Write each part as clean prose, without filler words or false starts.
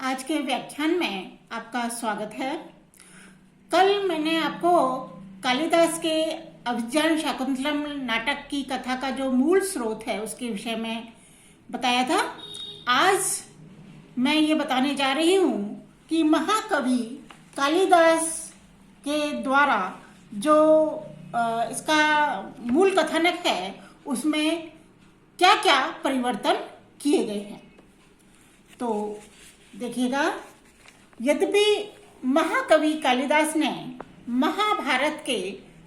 आज के व्याख्यान में आपका स्वागत है। कल मैंने आपको कालिदास के अभिज्ञान शाकुंतलम नाटक की कथा का जो मूल स्रोत है उसके विषय में बताया था। आज मैं ये बताने जा रही हूँ कि महाकवि कालिदास के द्वारा जो इसका मूल कथानक है उसमें क्या क्या परिवर्तन किए गए हैं। तो देखिएगा, यद्यपि महाकवि कालिदास ने महाभारत के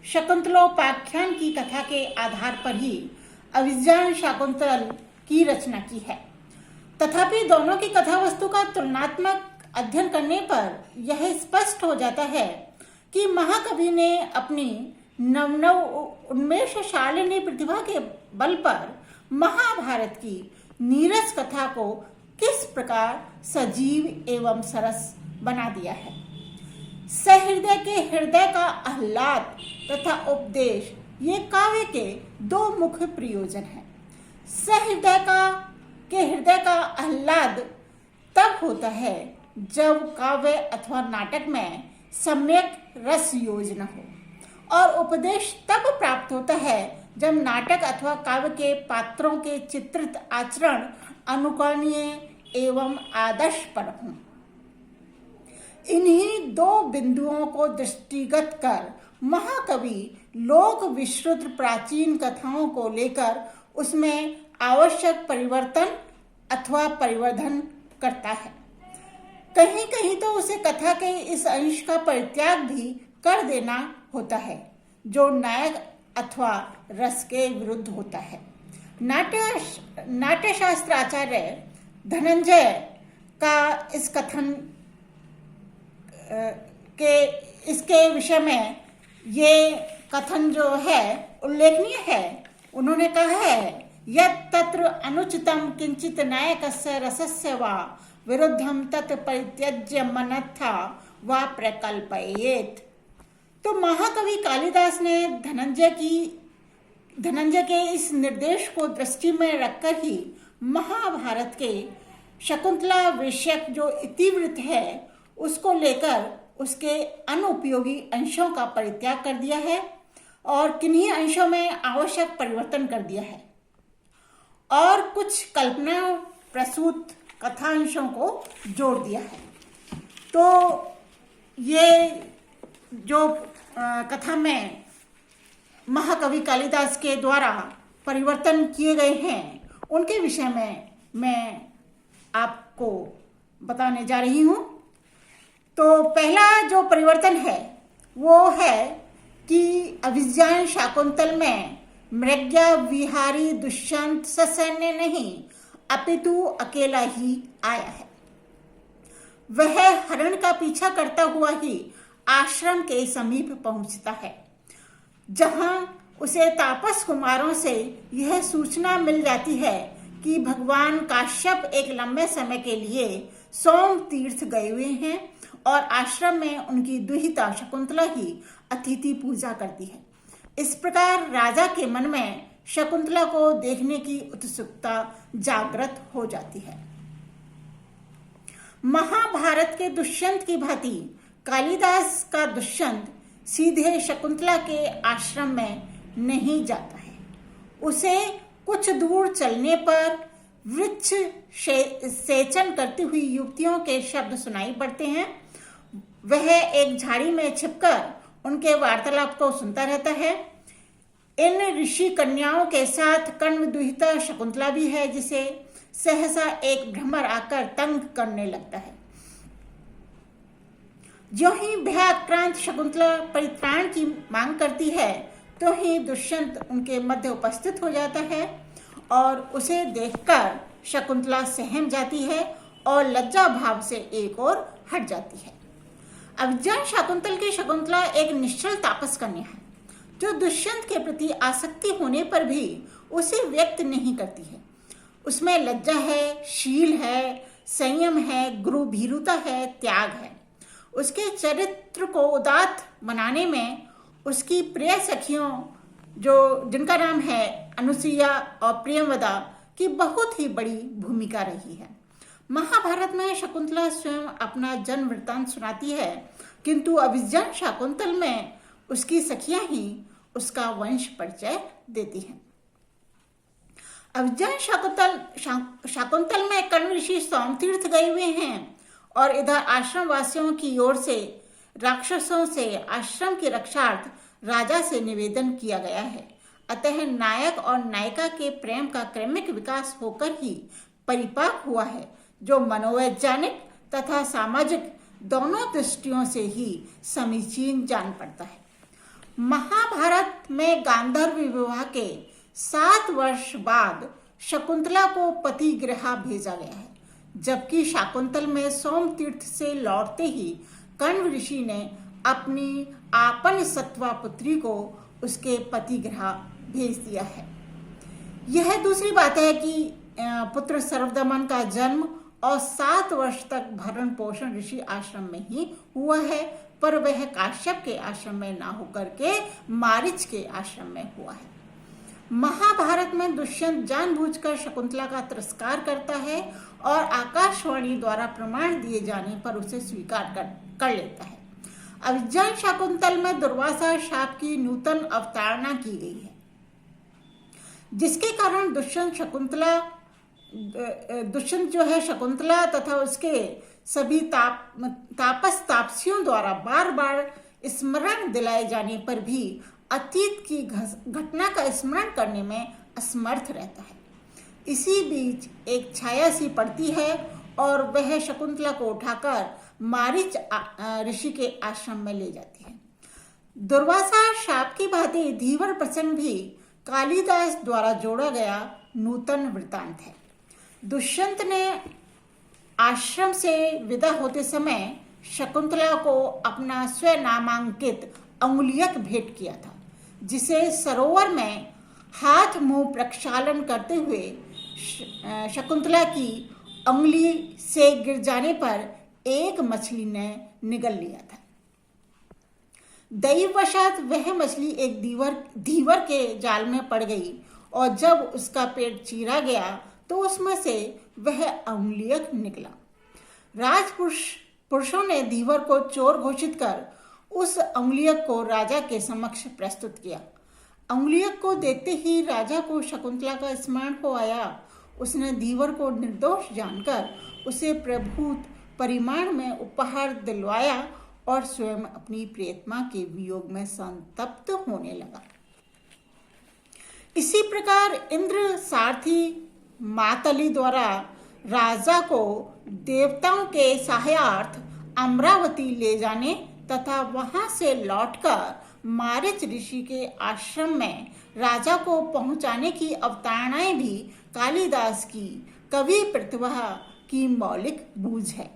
शकुंतलोपाख्यान की कथा के आधार पर ही अभिज्ञान शाकुंतल की रचना की है, तथापि दोनों की कथा वस्तु का तुलनात्मक अध्ययन करने पर यह स्पष्ट हो जाता है कि महाकवि ने अपनी नव उन्मेषशालिनी प्रतिभा के बल पर महाभारत की नीरस कथा को किस प्रकार सजीव एवं सरस बना दिया है। सहृदय के हृदय का आह्लाद तथा उपदेश ये काव्य के दो मुख्य प्रयोजन हैं। सहृदय के हृदय का आह्लाद तब होता है जब काव्य अथवा नाटक में सम्यक रस योजना हो, और उपदेश तब प्राप्त होता है जब नाटक अथवा काव्य के पात्रों के चित्रित आचरण अनुकरणीय एवं आदर्शपर हों। इन्हीं दो बिंदुओं को दृष्टिगत कर महाकवि लोक विश्रुत प्राचीन कथाओं को लेकर उसमें आवश्यक परिवर्तन अथवा परिवर्धन करता है। कहीं कहीं तो उसे कथा के इस अंश का परित्याग भी कर देना होता है जो नायक अथवा रस के विरुद्ध होता है। नाट्यशास्त्र आचार्य धनंजय का इस कथन इसके विषय में ये कथन जो है उल्लेखनीय है। उन्होंने कहा है, यत् तत्र अनुचितम किंचित नायकस्य रसस्य वा विरुद्धम तत् परित्यज्य मनथा वा प्रकल्पयेत्। तो महाकवि कालिदास ने धनंजय के इस निर्देश को दृष्टि में रखकर ही महाभारत के शकुंतला विषयक जो इतिवृत्त है उसको लेकर उसके अनुपयोगी अंशों का परित्याग कर दिया है और किन्हीं अंशों में आवश्यक परिवर्तन कर दिया है और कुछ कल्पना प्रसूत कथांशों को जोड़ दिया है। तो ये जो कथा में महाकवि कालिदास के द्वारा परिवर्तन किए गए हैं उनके विषय में मैं आपको बताने जा रही हूँ। तो पहला जो परिवर्तन है वो है कि अभिज्ञान शाकुंतल में मृग्या विहारी दुष्यंत ससैन्य नहीं अपितु अकेला ही आया है। वह हरण का पीछा करता हुआ ही आश्रम के समीप पहुंचता है, जहां उसे तापस कुमारों से यह सूचना मिल जाती है कि भगवान काश्यप एक लंबे समय के लिए सोम तीर्थ गए हुए हैं और आश्रम में उनकी दुहिता शकुंतला ही अतिथि पूजा करती है। इस प्रकार राजा के मन में शकुंतला को देखने की उत्सुकता जागृत हो जाती है। महाभारत के दुष्यंत की भांति कालिदास का दुष्यंत सीधे शकुंतला के आश्रम में नहीं जाता है। उसे कुछ दूर चलने पर वृक्ष सेचन करती हुई युवतियों के शब्द सुनाई पड़ते हैं। वह एक झाड़ी में छिपकर उनके वार्तालाप को सुनता रहता है। इन ऋषि कन्याओं के साथ कण्व दुहिता शकुंतला भी है, जिसे सहसा एक भ्रमर आकर तंग करने लगता है। जो ही भयाक्रांत शकुंतला परित्राण की मांग करती है तो ही दुष्यंत उनके मध्य उपस्थित हो जाता है और उसे देखकर शकुंतला सहम जाती है और लज्जा भाव से एक ओर हट जाती है। अभिज्ञान शाकुंतल की शकुंतला एक निश्चल तापस कन्या है जो दुष्यंत के प्रति आसक्ति होने पर भी उसे व्यक्त नहीं करती है। उसमें लज्जा है, शील है, संयम है, गुरु भीरुता है, त्याग है। उसके चरित्र को उदात्त बनाने में उसकी प्रिय सखियों जिनका नाम है अनुसुईया और प्रियंवदा की बहुत ही बड़ी भूमिका रही है। महाभारत में शकुंतला स्वयं अपना जन्म वृत्तांत सुनाती है, किंतु अभिज्ञान शाकुंतल में उसकी सखियां ही उसका वंश परिचय देती हैं। अभिज्ञान शाकुंतल में कर्ण ऋषि सोमतीर्थ गए हुए हैं और इधर आश्रम वासियों की ओर से राक्षसों से आश्रम की रक्षार्थ राजा से निवेदन किया गया है। अतः नायक और नायिका के प्रेम का क्रमिक विकास होकर ही परिपाक हुआ है, जो मनोवैज्ञानिक तथा सामाजिक दोनों दृष्टियों से ही समीचीन जान पड़ता है। महाभारत में गांधर्व विवाह के 7 वर्ष बाद शकुंतला को पति गृह भेजा गया है, जबकि शाकुंतल में सोमतीर्थ से लौटते ही कण्व ऋषि ने अपनी आपन सत्वा पुत्री को उसके पति गृह भेज दिया है। यह दूसरी बात है कि पुत्र सर्वदमन का जन्म और 7 वर्ष तक भरण पोषण ऋषि आश्रम में ही हुआ है, पर वह काश्यप के आश्रम में ना होकर के मारीच के आश्रम में हुआ है। महाभारत में दुष्यंत जानबूझकर शकुंतला का तिरस्कार करता है और आकाशवाणी द्वारा प्रमाण दिए जाने पर उसे स्वीकार कर लेता है। अभिज्ञान शाकुंतल में दुर्वासा शाप की नूतन अवतारणा की गई है, जिसके कारण दुष्यंत जो है शकुंतला तथा उसके सभी तापसियों द्वारा बार बार स्मरण दिलाए जाने पर भी अतीत की घटना का स्मरण करने में असमर्थ रहता है। इसी बीच एक छाया सी पड़ती है और वह शकुंतला को उठाकर मारीच ऋषि के आश्रम में ले जाती है। दुर्वासा शाप की भांति धीवर प्रसंग भी कालिदास द्वारा जोड़ा गया नूतन वृत्तांत है। दुष्यंत ने आश्रम से विदा होते समय शकुंतला को अपना स्वनामांकित अंगुलियक भेंट किया था, जिसे सरोवर में हाथ मुंह प्रक्षालन करते हुए शकुंतला की अंगुली से गिर जाने पर एक मछली ने निगल लिया था। दैववशात वह मछली एक धीवर के जाल में पड़ गई और जब उसका पेट चीरा गया तो उसमें से वह अंगुलियक निकला। राजपुरुषों ने धीवर को चोर घोषित कर उस अंगुलियक को राजा के समक्ष प्रस्तुत किया। अंगुलियक को देखते ही राजा को शकुंतला का स्मरण हो आया। उसने धीवर को निर्दोष जानकर उसे प्रभुत परिमाण में उपहार दिलवाया और स्वयं अपनी प्रियतमा के वियोग में संतप्त होने लगा। इसी प्रकार इंद्र सारथी मातली द्वारा राजा को देवताओं के सहायार्थ अमरावती ले जाने तथा वहां से लौटकर मारीच ऋषि के आश्रम में राजा को पहुंचाने की अवतारणाएं भी कालिदास की कवि प्रतिभा की मौलिक बूझ है।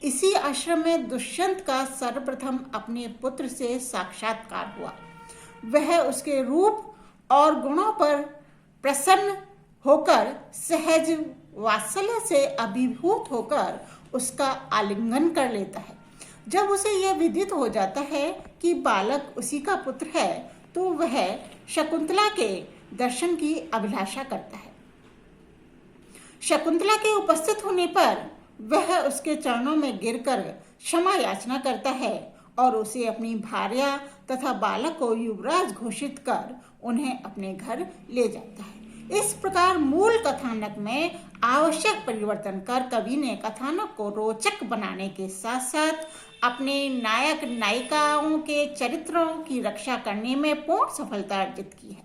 इसी आश्रम में दुष्यंत का सर्वप्रथम अपने पुत्र से साक्षात्कार हुआ। वह उसके रूप और गुणों पर प्रसन्न होकर सहज वात्सल्य से अभिभूत होकर उसका आलिंगन कर लेता है। जब उसे यह विदित हो जाता है कि बालक उसी का पुत्र है, तो वह शकुंतला के दर्शन की अभिलाषा करता है। शकुंतला के उपस्थित होने पर वह उसके चरणों में गिरकर क्षमा याचना करता है और उसे अपनी भार्या तथा बालक को युवराज घोषित कर उन्हें अपने घर ले जाता है। इस प्रकार मूल कथानक में आवश्यक परिवर्तन कर कवि ने कथानक को रोचक बनाने के साथ साथ अपने नायक नायिकाओं के चरित्रों की रक्षा करने में पूर्ण सफलता अर्जित की है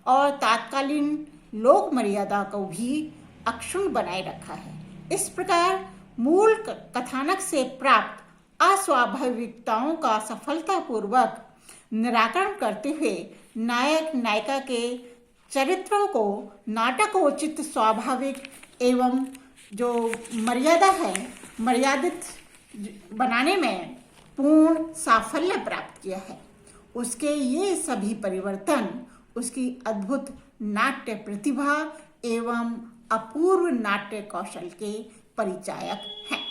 और तात्कालीन लोक मर्यादा को भी अक्षुण्ण बनाए रखा है। इस प्रकार मूल कथानक से प्राप्त अस्वाभाविकताओं का सफलतापूर्वक निराकरण करते हुए नायक नायिका के चरित्रों को नाटकोचित स्वाभाविक एवं जो मर्यादा है मर्यादित बनाने में पूर्ण साफल्य प्राप्त किया है। उसके ये सभी परिवर्तन उसकी अद्भुत नाट्य प्रतिभा एवं अपूर्व नाट्य कौशल के परिचायक हैं।